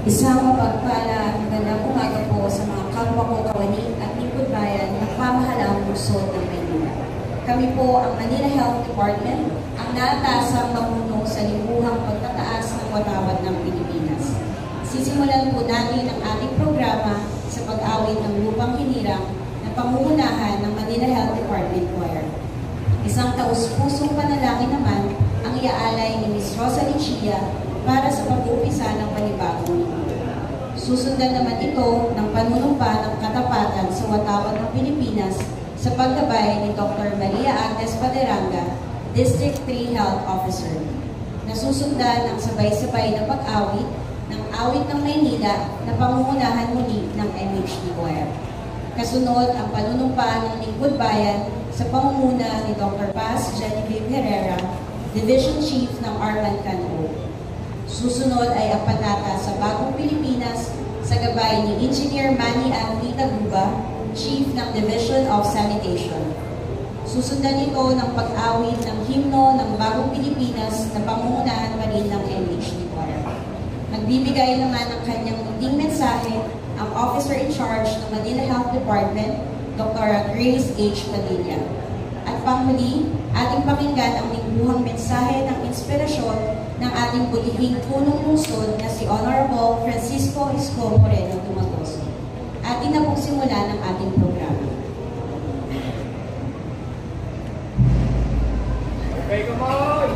Isang mapagpala at magandang umaga po sa mga kapwa ko kawani at lingkod bayan ng pamahalang lungsod ng Maynila. Kami po ang Manila Health Department, ang naatasang mamuno sa libuhang pagtataas ng watawat ng Pilipinas. Sisimulan po natin ang ating programa sa pag-awit ng lupang hinirang na pangungunahan ng Manila Health Department Choir. Isang taus-pusong panalangin naman ang iaalay ni Ms. Rosalie Chia para sa pag-uumpisa ng panibagong linggo. Susundan naman ito ng panunumpa ng katapatan sa watawat ng Pilipinas sa paggabay ni Dr. Maria Agnes Paderanga, District 3 Health Officer. Nasusundan ang sabay-sabay na pag-awit ng awit ng Maynila na pangungunahan muli ng MHD Choir. Kasunod ang panunumpa ng lingkod bayan sa pangunguna ni Dr. Paz Genevieve Herrera, Division Chief ng Arman Canoo. Susunod ay ang panata sa Bagong Pilipinas sa gabay ni Engineer Manny Anthony Taguba, Chief ng Division of Sanitation. Susundan ito ng pag-awit ng himno ng Bagong Pilipinas na pangungunahan pa rin ng MHD Choir. Nagbibigay naman ng kanyang munting mensahe ang Officer in Charge ng Manila Health Department, Dr. Grace H. Padilla. At panghuli, ating pakinggan ang lingguhang mensahe ng inspirasyon ng ating butihing punong lungsod na si Honorable Francisco Isko Moreno Dumagoso. Atin na pong simulan ang ating programa. Okay, come on!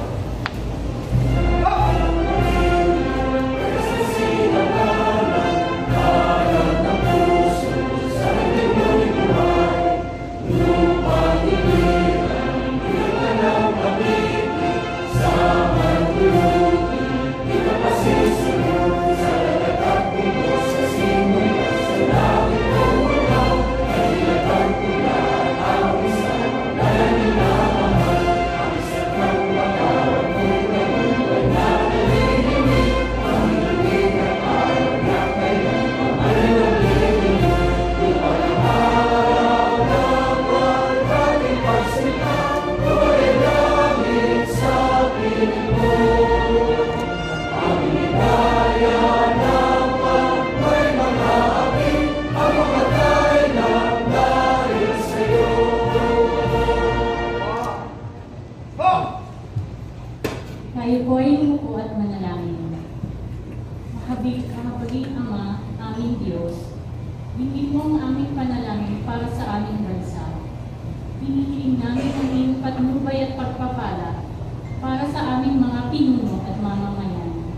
Tayo po ay umupo at manalangin. Mahabaging Ama, aming Diyos, hingin mo ang aming panalangin para sa aming bansa. Hinihiling namin ang iyong patnubay at pagpapala para sa aming mga pinuno at mamamayan.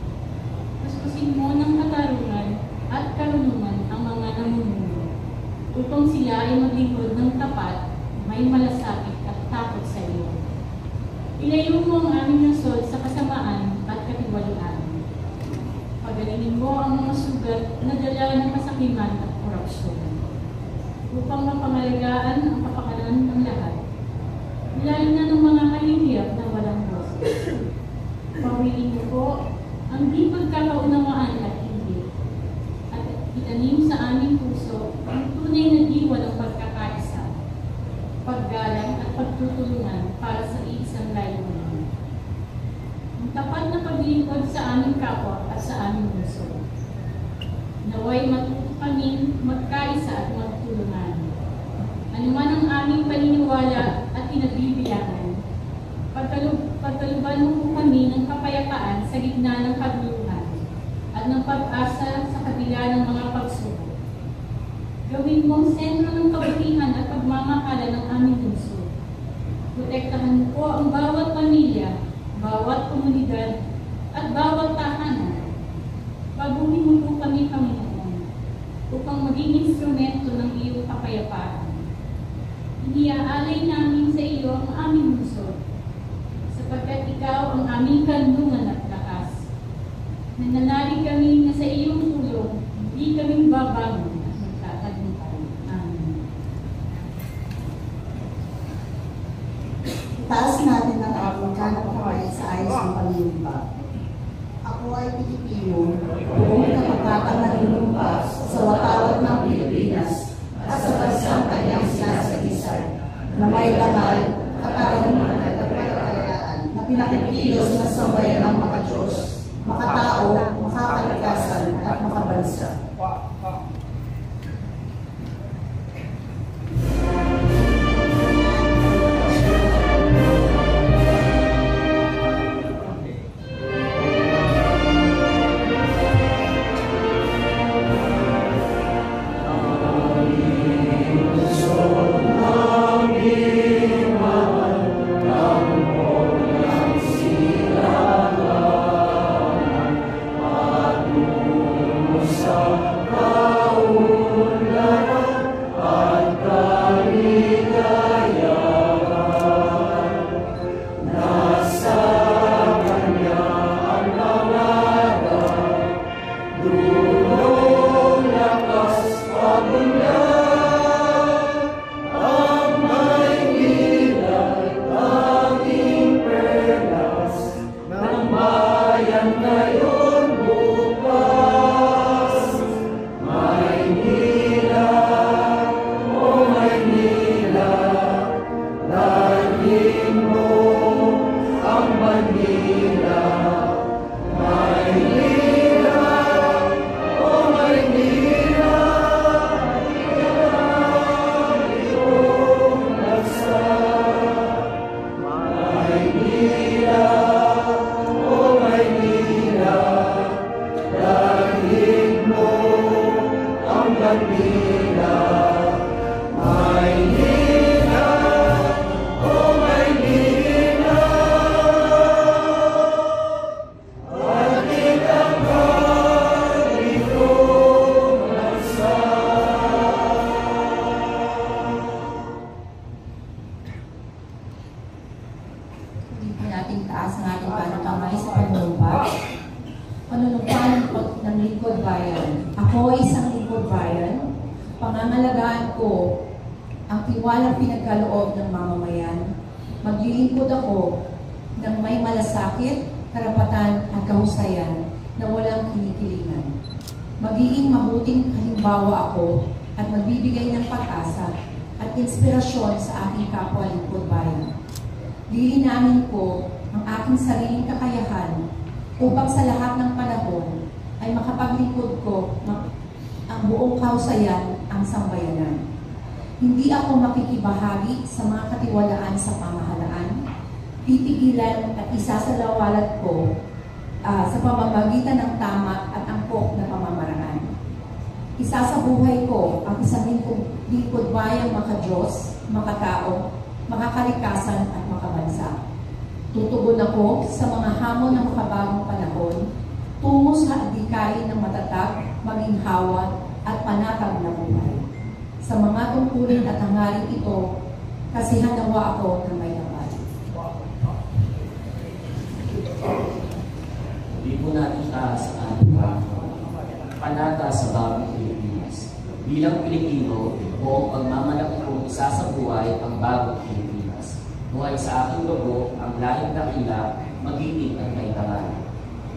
Puspusin mo ng katarungan at karunungan ang mga namumuno, upang sila ay maglingkod ng tapat, may malasakit at takot sa iyo. Ilayo mo ang aming nasod sa kasamaan at katiwalian. Pagalingin mo ang mga sugat na dala ng kasakiman at korupsyon, upang mapangalagaan ang kapakanan ng lahat, lalo na ng mga mahihirap na walang boses. Pawilin mo po ang di pagkakaunawaan at hindi, at itanim sa aming puso ang tunay na diwa ng pagkakaisa, paggalang at pagtutulungan para sa isang layunin. Ang tapat na paglingkod sa aming kapwa at sa aming mundo. Naway matuto kami magkaisa at magtulungan. Ano man ang aming paniniwala at pinagbibilangan, pagkaluban mo po kami ng kapayapaan sa gitna ng kaguluhan at ng pag-asa sa kabila ng mga pagsubok. Gawin mo ang sentro ng kabutihan at pagmamahala ng aming lungsod. Protektahan mo po ang bawat pamilya, bawat komunidad, at bawat tahanan. Paguhin mo po kami, Panginoon, upang maging instrumento ng iyong kapayapaan. Iniaalay namin sa iyo ang aming lungsod, sapagkat ikaw ang aming kandungan at lakas. Nananalig kami na sa iyong tulong, hindi kaming babago. Taas natin ang ating kanang kamay sa ayos ng panunumpa. Ako ay Pilipino, buong kapatatan na lumumpas sa watawat ng Pilipinas at sa bansang kanyang sinasagisay, na may laman, katarungan at pagkakalayaan na pinakikilos na sambayan ng mga Diyos, makatao, makakalikasan at makabayan. Nating taas ang ating panakamay sa panunumpa. Panunumpa ng lingkod bayan. Ako ay isang lingkod bayan. Pangangalagaan ko ang tiwalang pinagkaloob ng mamamayan. Maglilingkod ako ng may malasakit, karapatan at kahusayan na walang kinikilingan. Magiging mabuting halimbawa ako at magbibigay ng pag-asa at inspirasyon sa aking kapwa lingkod bayan. Lilinanin ko ang aking sariling kakayahan upang sa lahat ng panahon ay makapaglingkod ko ang buong kahusayan ang sambayanan. Hindi ako makikibahagi sa mga katiwalaan sa pamahalaan. Pipigilan at isasalawalat ko sa pamamagitan ng tama at angkop na pamamaraan. Isasabuhay ko ang isang lingkod bayang makadiyos, makatao, makakalikasan at makabansa. Tutugon ako sa mga hamon ng makabagong panahon, tungo sa adikain ng matatag, maginhawa at panatag na buhay. Sa mga tungkulin at hangarin ito, kasihan nawa ako ng may kapal. Hindi po natin taas sa ating panata sa bagong Pilipinas. Bilang Pilipino, buong pagmamalaki kong isa sa buhay ang bagong Pilipinas. Buhay sa aking dugo ang lahing dakila, magiging at may dangal.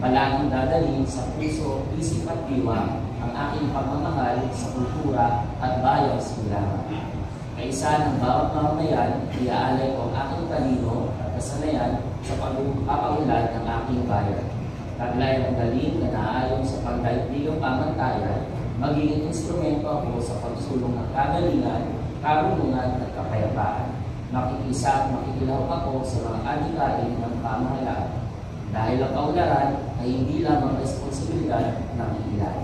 Palaging dadalhin sa puso, isip at diwa ang aking pagmamahal sa kultura at bayang silangan. Kaisa ng bawat mamamayan, iaalay ko ang aking talino at kasanayan sa pagpapaunlad ng aking bayan. Taglay ng galing na naaayon sa pagdaigdigang pamantayan, magiging instrumento ako sa pagsulong ng kagalingan, karunungan at kapayapaan. Makikisa at makikilahok ako sa mga adikain ng pamahalaan. Dahil ang kaunlaran ay hindi lamang responsibilidad ng ilan.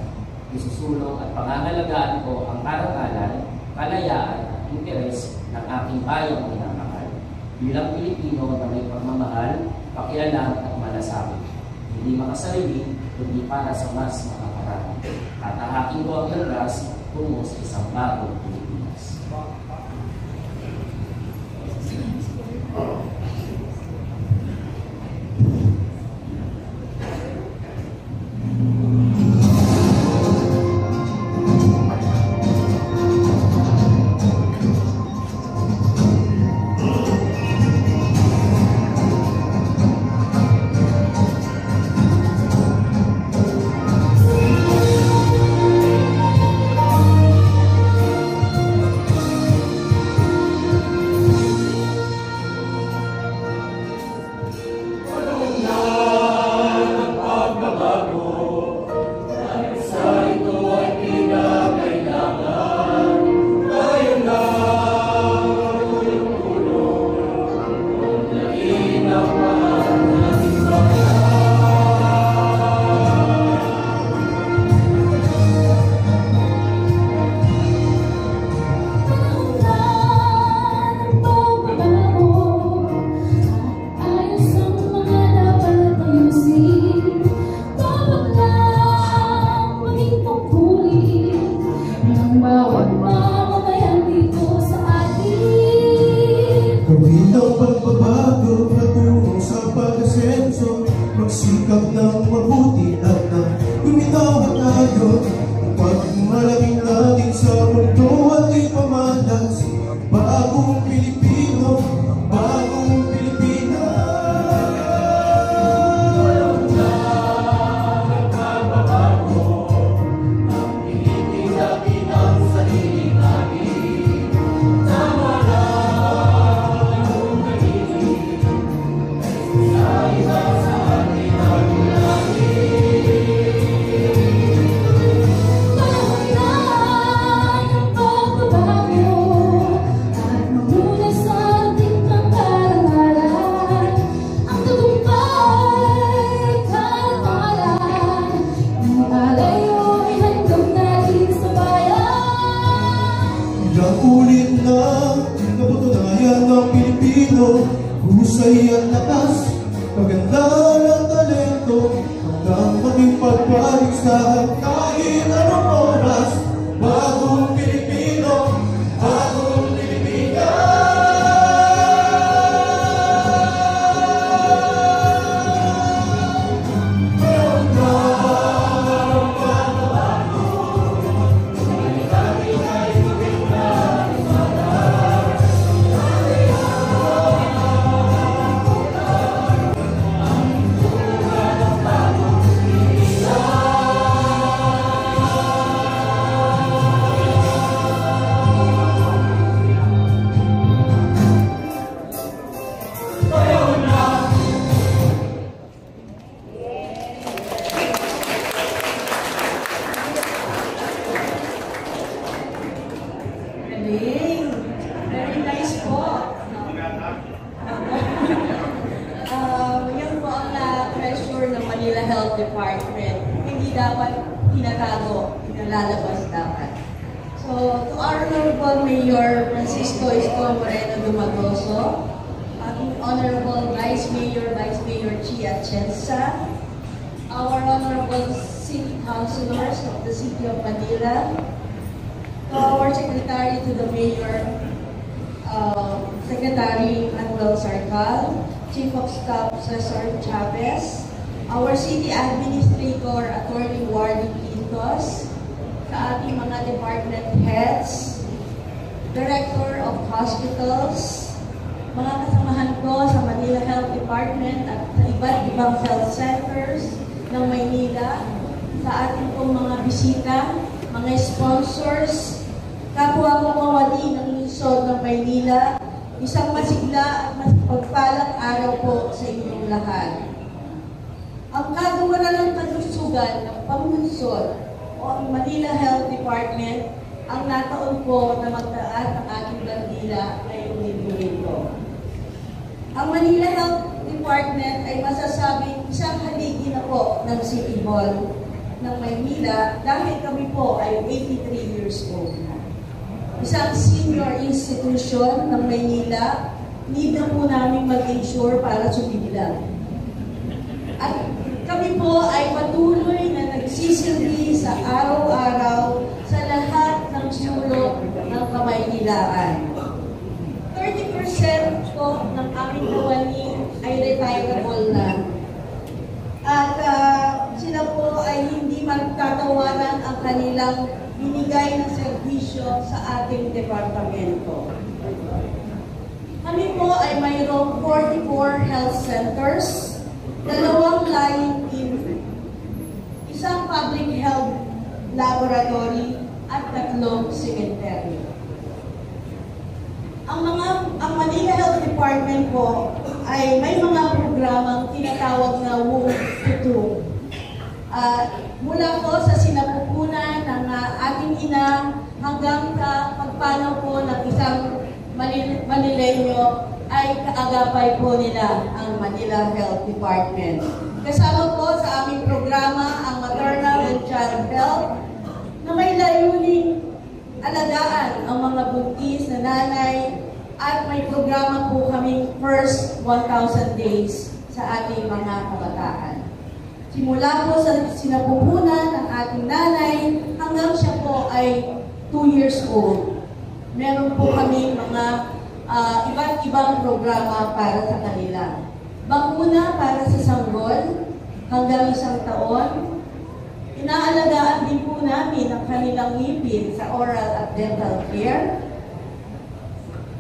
Isusulong at pangangalagaan ko ang karangalan, kalayaan at interes ng aking bayang minamahal. Bilang Pilipino na may pagmamahal, pakialam at malasakit. Hindi makasarili, kundi para sa mas makakarami. Tatahakin ko ang landas tungo sa isang bagong Pilipinas. Pilipino, husay at lakas, maganda ng talento, hanggang maging pagpaling sa kahit anong oras. Bagong Pilipino, bagong Pilipinas. Very nice po. Yan po ang na-pressure ng Manila Health Department. Hindi dapat tinatago, inalalabas dapat. So, to our Honorable Mayor Francisco Isko Moreno Dumagoso, Honorable Vice Mayor Chi Atienza, our Honorable City Councilors of the City of Manila, to our Secretary to the Mayor, Secretary Manuel Sarcal, Chief of Staff Cesar Chavez, our City Administrator Attorney Wardy Quintos, sa ating mga department heads, Director of Hospitals, mga kasamahan ko sa Manila Health Department at sa iba't ibang health centers ng Maynila, sa ating pong mga bisita, mga sponsors, kapwa ko mawali ng lungsod ng Maynila, isang masigla at pagpalang araw po sa inyong lahat. Ang kagawaran ng kalusugan ng pamunsod o ang Manila Health Department ang nataon po na magtaas ng ating bandila ngayong linggo. Ang Manila Health Department ay masasabing isang haligi na po ng City Hall ng Maynila dahil kami po ay 83 years old na. Isang senior institution ng Maynila, need na po namin mag-insure para sumibilang. At kami po ay patuloy na nagsisilbi sa araw-araw sa lahat ng sulok ng Kamaynilaan. 30% po ng aming kawani ay retirable na. At sila po ay hindi magtatawaran ang kanilang binigay ng serbisyo sa ating departamento. Kami po ay mayroong 44 health centers, 2 lying in, isang public health laboratory at 3 cemetery. Ang Manila Health Department po ay may mga programang tinatawag na Womb to Two. Mula po sa sinapupunan ng ating ina hanggang sa pagpanaw po ng isang Manileño ay kaagapay po nila ang Manila Health Department. Kasama po sa aming programa ang Maternal and Child Health na may layuning alagaan ang mga buntis na nanay at may programa po kaming first 1,000 days sa ating mga kabataan. Simula po sa sinapupunan ng ating nanay hanggang siya po ay 2 years old. Meron po kami mga iba't ibang programa para sa kanila. Bakuna para sa sanggol hanggang 1 taon. Inaalagaan din po namin ang kanilang ngipin sa oral at dental care.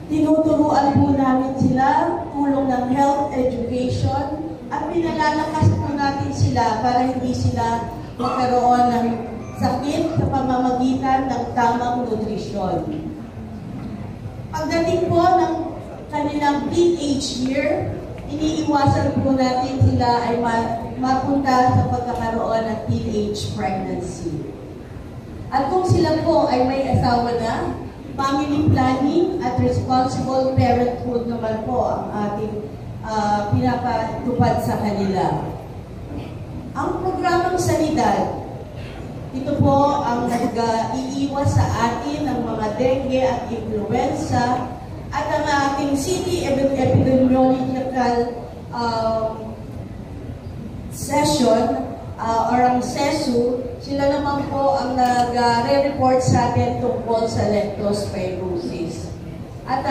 Tinuturuan po namin sila tulong ng health education at pinalalakas po natin sila para hindi sila magkaroon ng sakit sa pamamagitan ng tamang nutrisyon. Pagdating po ng kanilang teenage year, iniiwasan po natin sila ay mapunta sa pagkakaroon ng teenage pregnancy. At kung sila po ay may asawa na, family planning at responsible parenthood naman po ang ating pinapatupad sa kanila. Ang programang Sanidad, ito po ang nag-iiwas sa atin ng mga dengue at influenza At ang ating City Epidemiological Session or ang CESU, sila naman po ang nag-report sa atin tungkol sa leptospirosis. At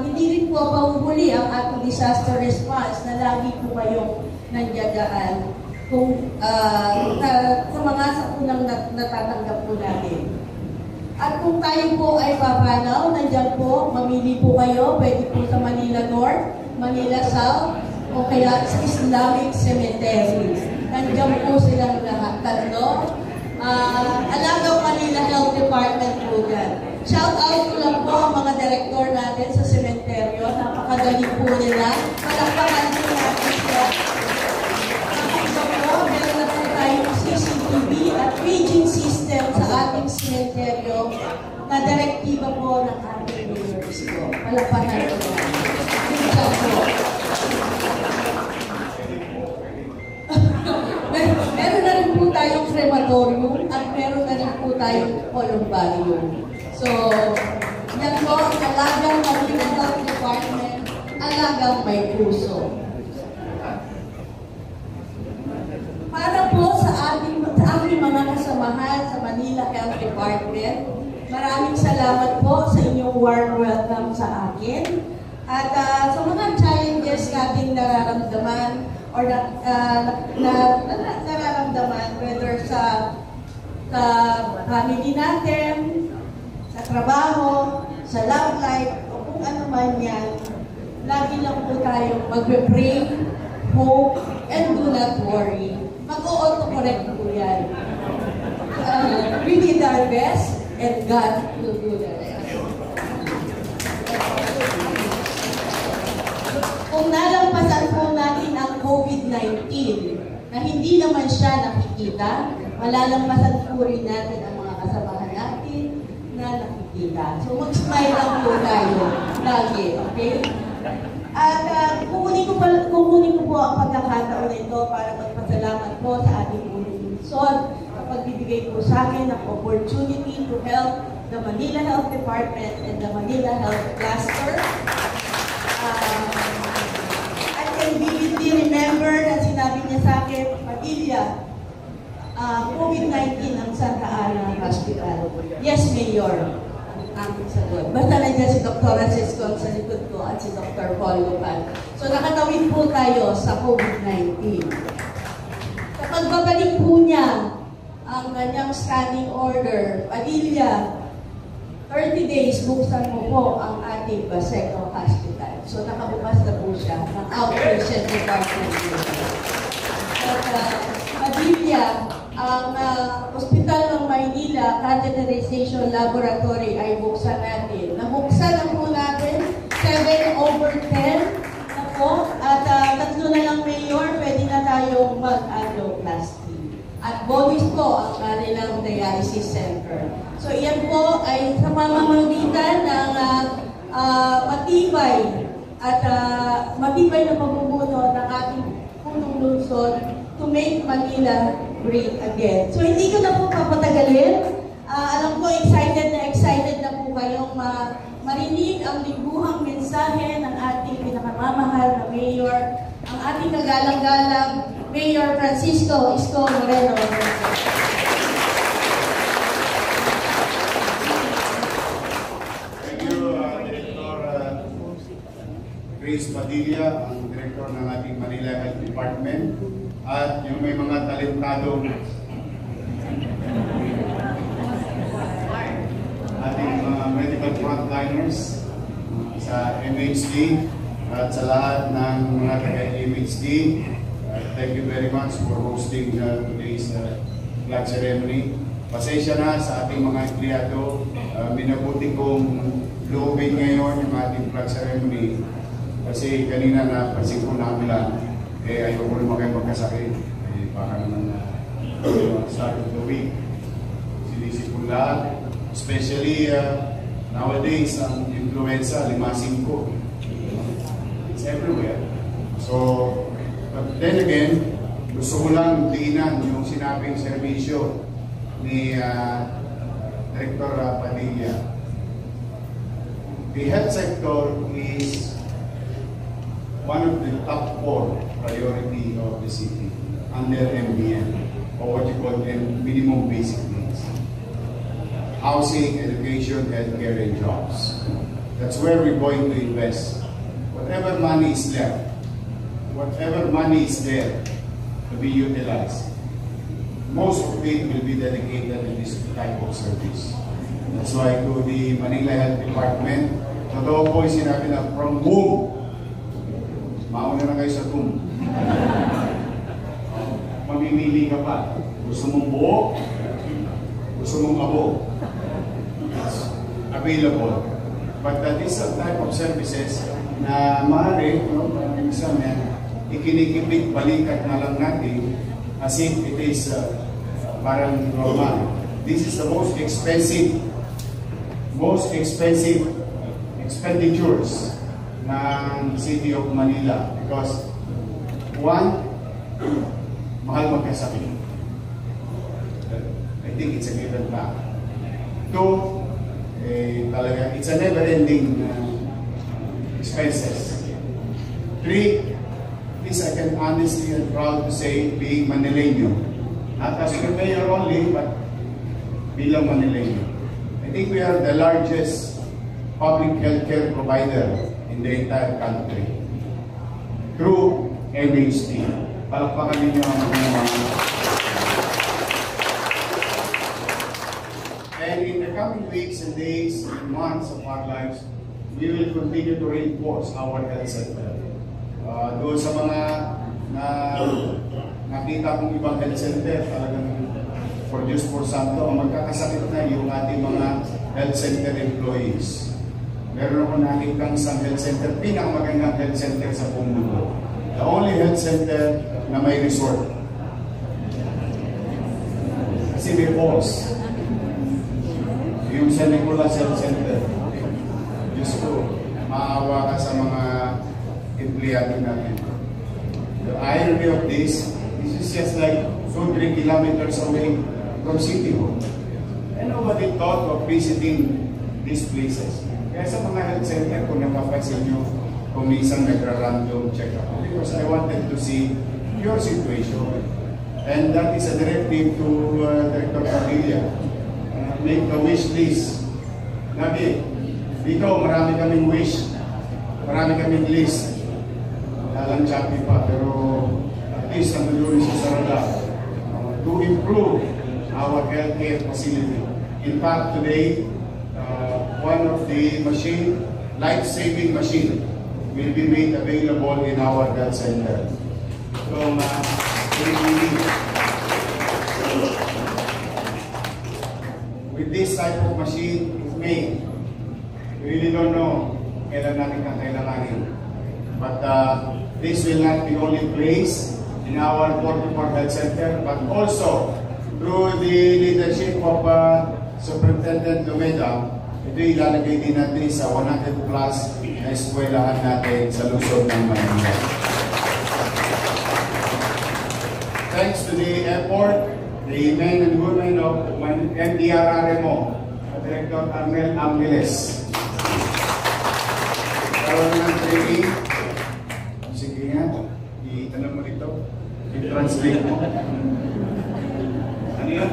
hindi rin po pahuhuli ang ating disaster response na lagi po kayong nandiyagaan kung sa mga sakunang natatanggap po natin. At kung tayo po ay papanaw, nandiyan po, mamili po kayo, pwede po sa Manila North, Manila South, o kaya sa Islamic Cemetery. Nandiyan po silang lahat, tatlo. Alagang Manila Health Department po dyan. Shout out ko lang po ang mga direktor natin sa sementeryo. Napakagaling po nila. Palakpakan po natin siya. Meron na po tayong CCTV at paging system sa ating sementeryo na direktiba po ng ating leaders po. Palakpakan po natin. Good po. Meron na rin po tayong crematorium at meron na rin po tayong columbarium. So, yan po ang alagang Manila Health Department, alagang may puso. Para po sa aming mga kasamahan sa Manila Health Department, maraming salamat po sa inyong warm welcome sa akin. At sa mga challenges nating nararamdaman or nararamdaman, whether sa family natin, sa trabaho, sa love life, o kung ano man yan, lagi lang po tayong magpe-pray, hope, and do not worry. Mag-auto-correct po yan. We did our best, and God will do the rest. Kung nalampasan po natin ang COVID-19 na hindi naman siya nakikita, malalampasan po rin natin ang mga kasamahan natin na nakikita. So mag-smile lang po tayo lagi, okay? At kukunin ko po ang pagkakataon na ito para magpasalamat po sa ating unang lungsod sa pagbibigay po sa akin ng opportunity to help the Manila Health Department and the Manila Health Cluster. I can vividly remember na sinabi niya sa akin, Padilla, COVID-19 ang Santa Ana Hospital. Yes, Mayor. Ang sagot. Basta nandiyan si Dr. Francisco sa likod ko at si Dr. Paul Lupan. So nakatawid po tayo sa COVID-19. Kapag babalik po niya ang kanyang standing order, Padilla, 30 days, buksan mo po ang ating Baseco Hospital. So nakabukas na po siya ng outpatient department. At Padilla, ang Hospital ng Maynila Catheterization Laboratory ay buksan natin. Nabuksan na po natin 7/10 na po. At tatlo na lang mayor, pwede na tayong mag-angioplasty. At bonus po ang kanilang dialysis center. So iyan po ay sa pamamagitan ng matibay na pamumuno ng ating punong lungsod to make Manila great again. So hindi ko na po papatagalin. Alam ko excited na po kayong marinig ang lingguhang mensahe ng ating pinakamamahal na mayor, ang ating kagalang-galang Mayor Francisco Isko Moreno. Thank you, Director Grace Padilla, ang Director ng ating Manila Health Department. At yung may mga talentadong ating mga medical frontliners sa MHD at sa lahat ng mga taga-MHD. Thank you very much for hosting today's flag ceremony. Pasensya na sa ating mga empleyado. Minabuti kong loobin ngayon yung ating flag ceremony kasi kanina napansin ko na ulan. Ayoko naman kayo magkasakit. Baka naman start of the week. Sinisipon lahat. Especially nowadays, ang influenza, 5-5. It's everywhere. So, but then again, gusto ko lang tingnan yung sinabing serbisyo ni Director Padilla. the health sector is one of the top 4 priority of the city under MBN, or what you call minimum basic needs. Housing, education, healthcare, and jobs. That's where we're going to invest. Whatever money is left, whatever money is there to be utilized, most of it will be dedicated to this type of service. That's why to the Manila Health Department, totoo po yung sinabi na from boom, mauna na kayo sa boom. Mamimili ka pa. Gusto mong buo, gusto mong abo. It's available. But this type of services na maaari, minsan ikinikipit, balikat na lang natin as if it is parang normal. This is the most expensive expenditures ng City of Manila because one, mahal magkasakit. I think it's a given fact. Two, talaga, it's a never-ending expenses. Three, this I can honestly and proud to say, being Manileño. Not as the mayor only, but bilang Manileño. I think we are the largest public healthcare provider in the entire country through MHD. Palakpakan ninyo ang mga. And in the coming weeks and days and months of our lives, we will continue to reinforce our health center. Doon sa mga nakita kong ibang health center, talagang for Diyos por Santo, ang magkakasakit na yung ating mga health center employees. Meron ako nakitang isang health center, pinakamagandang health center sa buong mundo. The only health center na may resort. Kasi may halls. Yung San Nicolas Health Center. Diyos ko, maawa ka sa mga empleyado natin. The irony of this is just like 2-3 kilometers away from City Hall. And nobody thought of visiting these places. Kaya sa mga health center, kung napapansin nyo, kung isang nagra-random check-up. Because I wanted to see your situation. And that is a directive to Director Padilla. Make a wish list. Nabi, dito marami kaming wish. Marami kaming list. Dalang choppy pa, pero at least ang naluri sa Sarada to improve our healthcare facility. In fact, today, one of the life-saving machine will be made available in our health center. From with this type of machine, if made, we really don't know kailan natin kakailanganin. But this will not be only placed in our 44 health center, but also through the leadership of Superintendent Lumeda, ito ilalagay din natin sa 100 plus na eskwelahan natin sa Luzon ng Manila. Thanks to the effort, the men and women of MDRRMO, Director Arnel Angeles. Karoon ng training. Sige nga, itanong mo dito. I-translate mo. Ano yan?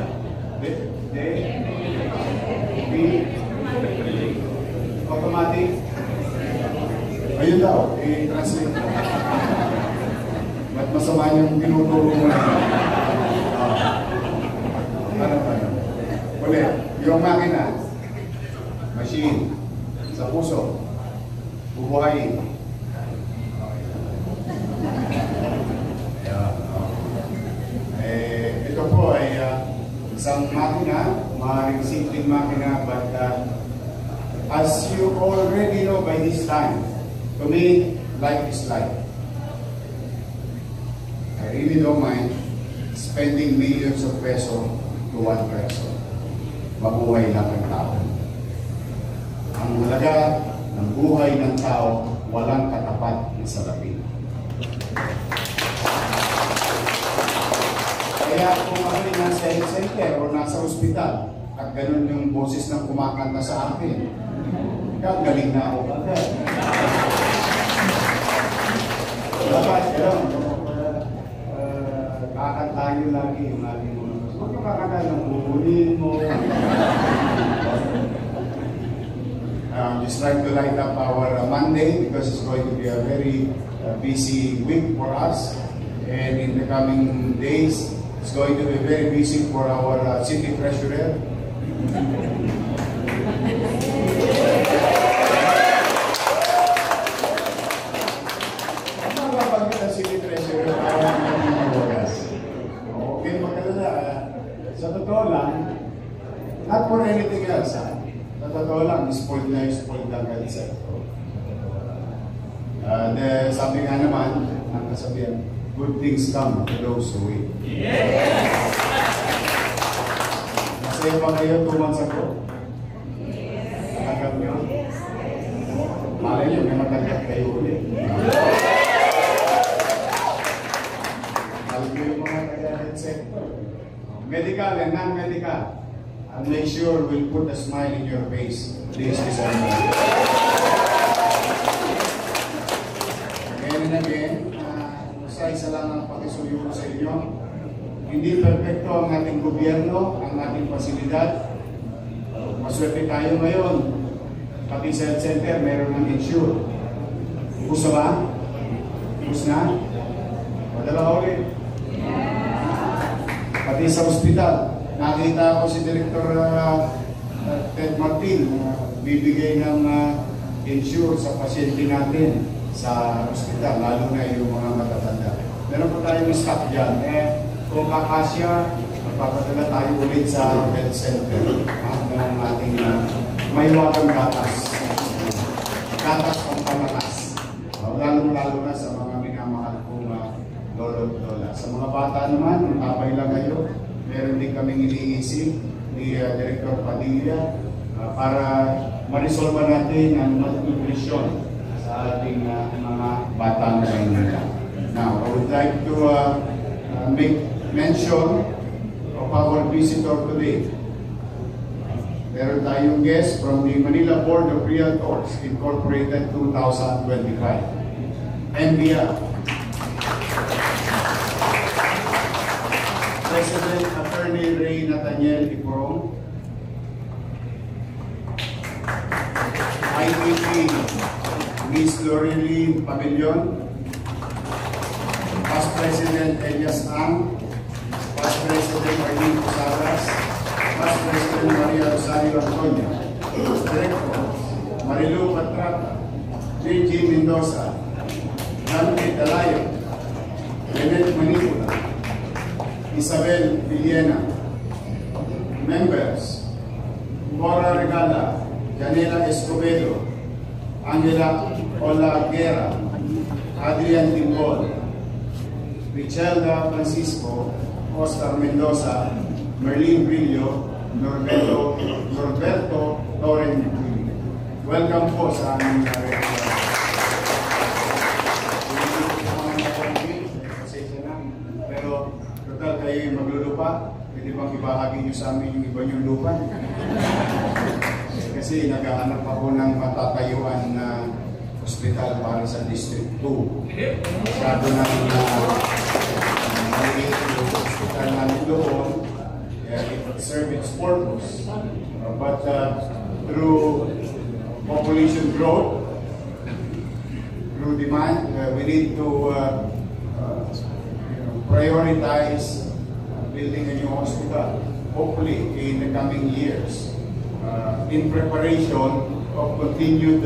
Automatic. Ayun daw, i-translate mo. Ba't masama yung tinuturo mo na? Ano? Ulit, yung makina, machine, sa puso, bubuhayin. Ito po ay isang makina, maaaring simpleng makina, but as you already know by this time, to me, life is life. I really don't mind spending millions of pesos to one person. Mabuhay lang ang tao. Ang halaga ng buhay ng tao, walang katapat na salapi. Kaya kung ako'y nasa health center o nasa ospital, at ganun yung boses ng kumakanta sa akin, Galing na ako agad. Dapat, kakatayo lagi yung ating mga gusto. Huwag yung kakatayo ng bubunin mo. Just trying to light up our Monday because it's going to be a very busy week for us. And in the coming days, it's going to be very busy for our city treasurer. Sa totoo lang, not for anything else, sa totoo lang, spoiled na agad sa ito. Sabi nga naman, ang kasabihan, good things come to those who wait. Masaya pa kayo 2 months ago? Tagal nyo? Malay nyo, may matagkat kayo ulit. Alam nyo yung mga taga-health sector. Medical and non-medical. And make sure we'll put a smile in your face this December. Again and again, isa lang ang pakisuyo sa inyo. Hindi perfecto ang ating gobyerno, ang ating pasilidad. Maswerte tayo ngayon. Pati sa health center, meron ng insure. Gusto ba? Gusto na? Madala ulit. Pati sa ospital, nakita ko si Director Ted Martin bibigay ng insure sa pasyente natin sa ospital, lalo na yung mga matatanda. Meron po tayong stock dyan. Kung kakasya, magpapadala tayo ulit sa health center ng ating maiwagang gatas. Gatas ang pamatas. Lalo na sa mga minamahal kong lolo at lola. Sa mga bata naman, matabay lang kayo. Meron din kaming iniisip ni Director Padilla para ma-resolve natin ang malnutrition sa ating mga bata na nila. Now, I would like to make mention of our visitor today. Meron tayong guest from the Manila Board of Realtors Incorporated 2025. NBR. President Attorney Ray Nathaniel Iporong. IPP Ms. Loreline Pavilion. Past President Elias Ang. Past President Arlene Posadas. Past President Maria Rosario Antonio. Director Marilu Patrata. J.G. Mendoza. Dante Dalayo. Lenet Manipula. Isabel Villena. Members Cora Regala. Janela Escobedo. Angela Olaguera. Adrian Timbol. Richelda Francisco. Oscar Mendoza. Merlin Brillo. Norberto Torren. Welcome po sa aming pero total kayo yung maglulupa, pwede bang ibahagi nyo sa amin yung iba yung lupa? Kasi naghahanap ako ng matatayuan na hospital para sa District 2. Masyado na maliit yung hospital namin doon. It would serve its purpose. But through population growth, through demand, we need to prioritize building a new hospital, hopefully in the coming years, in preparation of continued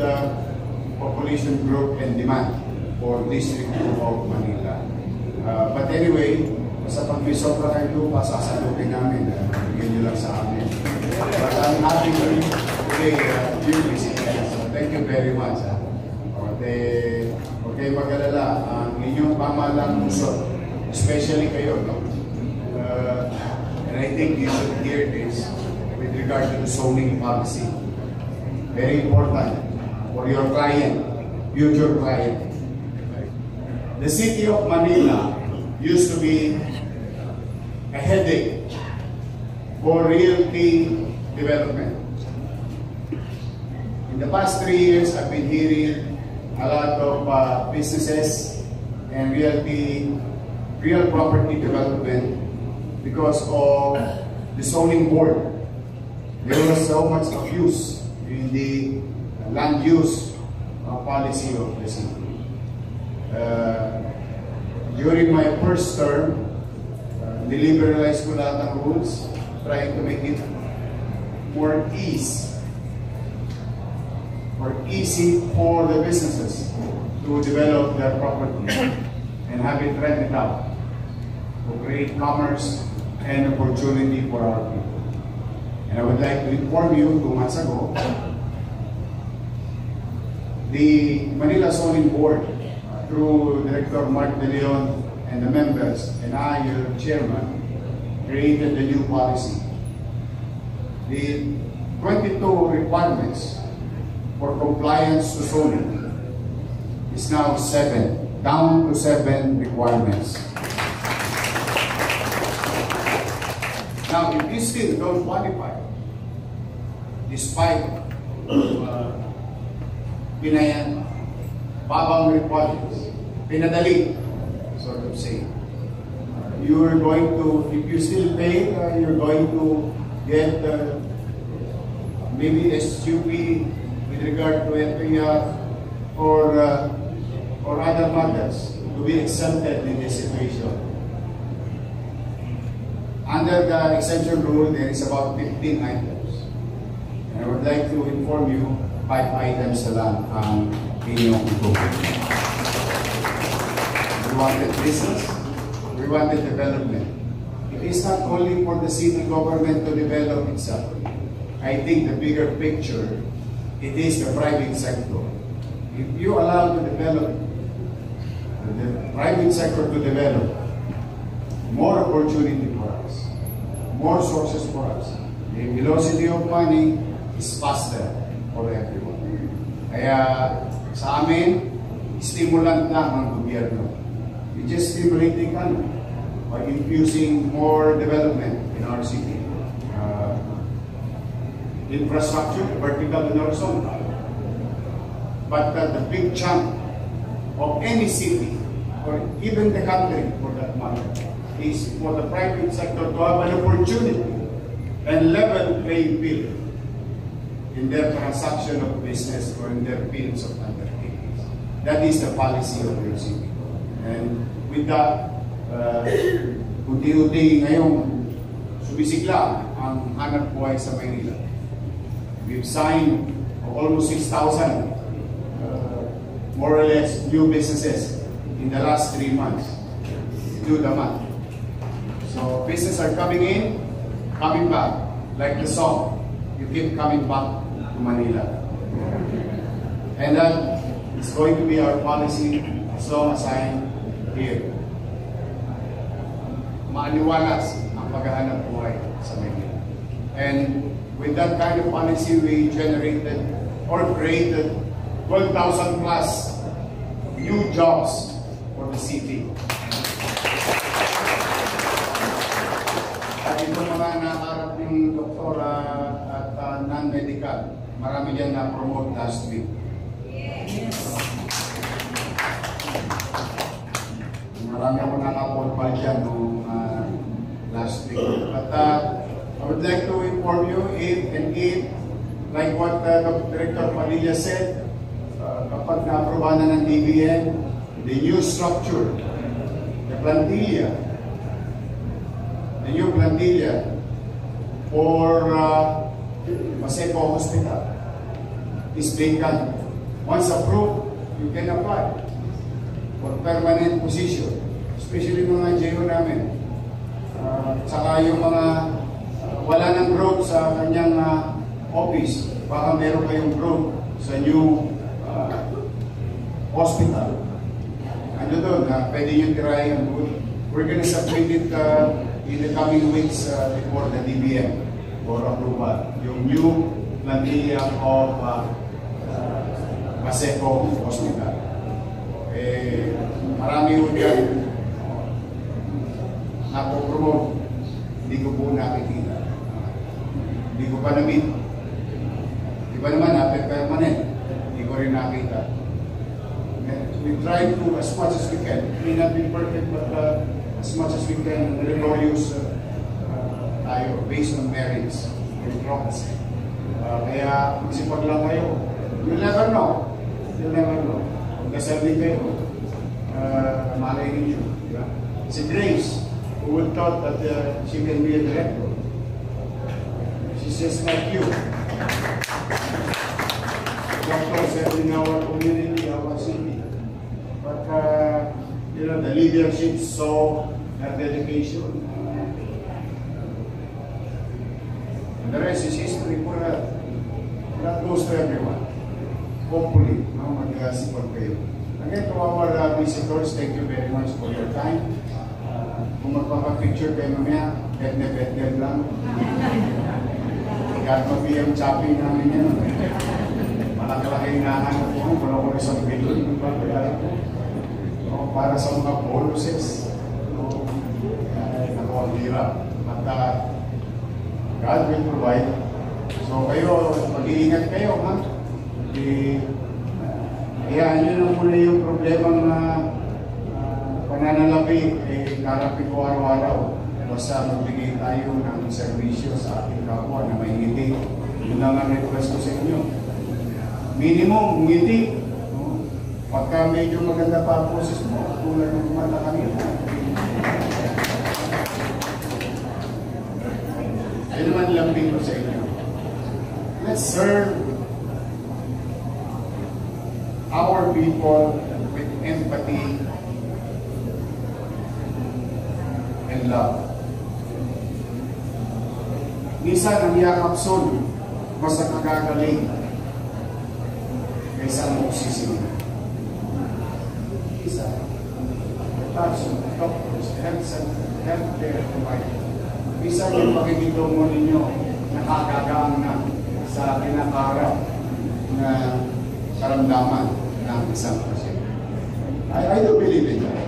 population growth and demand for District 2 of Manila. But anyway, sa pag-resolve na kayo lupa, sasalupin namin. Bigyan nyo lang sa amin. But I'm happy to be today here visiting. So thank you very much. Okay, mag-alala. Ang inyong pamahalang lungsod, especially kayo, no? And I think you should hear this with regard to the zoning policy. Very important for your client, future client. The city of Manila used to be a headache for realty development. In the past 3 years, I've been hearing a lot of businesses and real property development because of the zoning board. There was so much abuse in the land use policy of the city. During my first term, niliberalize ko lahat ng rules, trying to make it more easy for the businesses to develop their property and have it rented out to create commerce and opportunity for our people. And I would like to inform you 2 months ago, the Manila Zoning Board, through Director Mark De Leon and the members, and I, your chairman, created the new policy. The 22 requirements for compliance to zoning is now 7, down to 7 requirements. Now, if you still don't qualify, despite babang requirements, pinadali, sort of say, you're going to, if you still pay, you're going to get maybe SUP with regard to FPR or other matters to be exempted in this situation. Under the exemption rule, there is about 15 items. And I would like to inform you 5 items na lang ang inyong itutunan. We wanted business, we wanted development. It is not only for the city government to develop itself. I think the bigger picture, it is the private sector. If you allow to develop, the private sector to develop, more opportunity for us, more sources for us. The velocity of money is faster for everyone. Kaya sa amin, stimulant lang ang gobyerno. We just stimulate the economy by infusing more development in our city. Infrastructure, vertical and horizontal. But the big chunk of any city, or even the country for that matter, is for the private sector to have an opportunity and level playing field in their transaction of business or in their fields of undertakings. That is the policy of your city. And with that, unti-unti ngayong sumisigla ang hanap buhay sa Maynila. We've signed almost 6,000 more or less new businesses in the last 3 months. Do the math. So businesses are coming in, coming back, like the song. You keep coming back to Manila. And that is going to be our policy as long as I'm here. Maaliwalas ang paghahanap buhay sa Manila. And with that kind of policy, we generated or created 12,000 plus new jobs for the city. At ito mga nakaharap ng doktora at non-medical, marami yan na-promote last week. Marami ako nakapolpal dyan nung last week. But I would like to inform you, like what Director Padilla said, kapag na-aprobahan na ng DBM, the new structure, the new plantilla for Maseco Hospital is vacant. Once approved, you can apply for permanent position, especially mga JO namin. Saka yung mga wala ng growth sa kanyang office, baka meron kayong growth sa new hospital. Ano doon, pwede nyo tirahin. We're gonna submit it in the coming weeks before the DBM for approval. Yung new plantilla of Maseco Hospital. Marami po yan napopromote. Hindi ko po nakikita. Hindi ko pa na-meet. Hindi Iba naman, permanent. Hindi ko rin nakita. We try to, as much as we can, may not be perfect, but as much as we can, meritorious tayo, based on merits and wrongs. Kaya, magsipag lang kayo. You'll never know. You'll never know. Dasal din kayo. Malay ninyo. Diba? Si Grace, who would thought that she can be a director. She's just like you. Doctors in our community, our city. But, you know, the leadership saw her dedication. And the rest is history for her. That goes to everyone. Hopefully, mag-sipag kayo. Again, to our visitors, thank you very much for your time. Kung magpapapicture kayo mamaya, bet-bet lang. Kahit mabiyang chopping namin yan. Malakalaki hinahanap ko, wala ko isang billion. Para sa mga bonuses. Ako ang hirap. At God will provide. So kayo, mag-iingat kayo, ha? Hayaan nyo na muna yung problema na pananalapi, karapin ko araw-araw. Basta magbigay tayo ng servisyo sa ating kapwa na may ngiti. Yun lang ang request ko sa inyo. Minimum, ngiti. Pagka medyo maganda pa ang process mo, tulad ng kumanta kanina. Ayun naman lambing ko sa inyo. Let's serve our people with empathy and love. Minsan ang yakapson mas nakagagaling kaysa ang oksisyon. Isa, the touch of doctors, healthcare provider. Minsan yung pakikitungo ninyo nakagagaan na sa kinakarap na karamdaman ng isang pasyente. I do believe in that.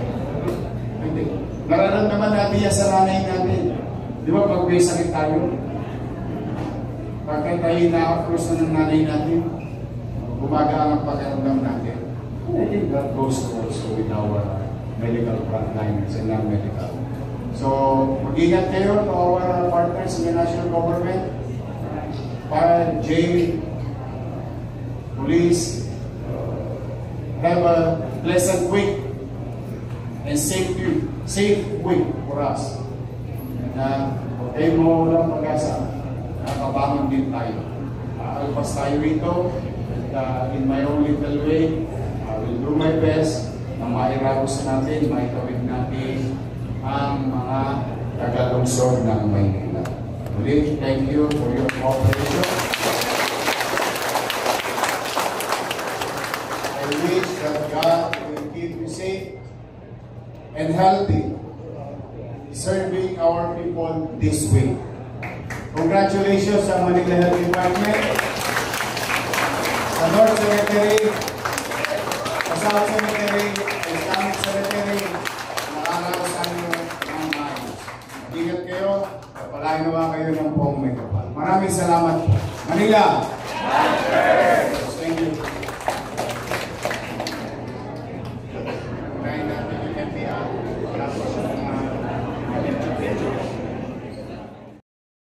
Nararamdaman natin yan sa nanay natin. Di ba pag may sakit tayo? Pagka tayo na-approach na ng nanay natin, gumagaan ang pakiramdam natin. I think that goes also with our medical frontliners and non-medical. So, mag-ingat kayo to our partners in the national government, fire, jail, police. Have a pleasant week and safe week for us. Huwag kayo mawalang pag-asa. Nakabangon din tayo. Alpas tayo rito. In my own little way, I will do my best na mairagos natin, maitawid natin ang mga tagalungsod ng Maynila. Ulit, thank you for your cooperation. I wish that God will keep you safe and healthy, serving our people this way. Congratulations sa Manila Health Department, sa North Cemetery, sa South Cemetery, sa Islamic Cemetery. Nakakarasan nyo ng maayos. Ingat kayo, palahin naman kayo ng buong may kapal. Maraming salamat po. Manila!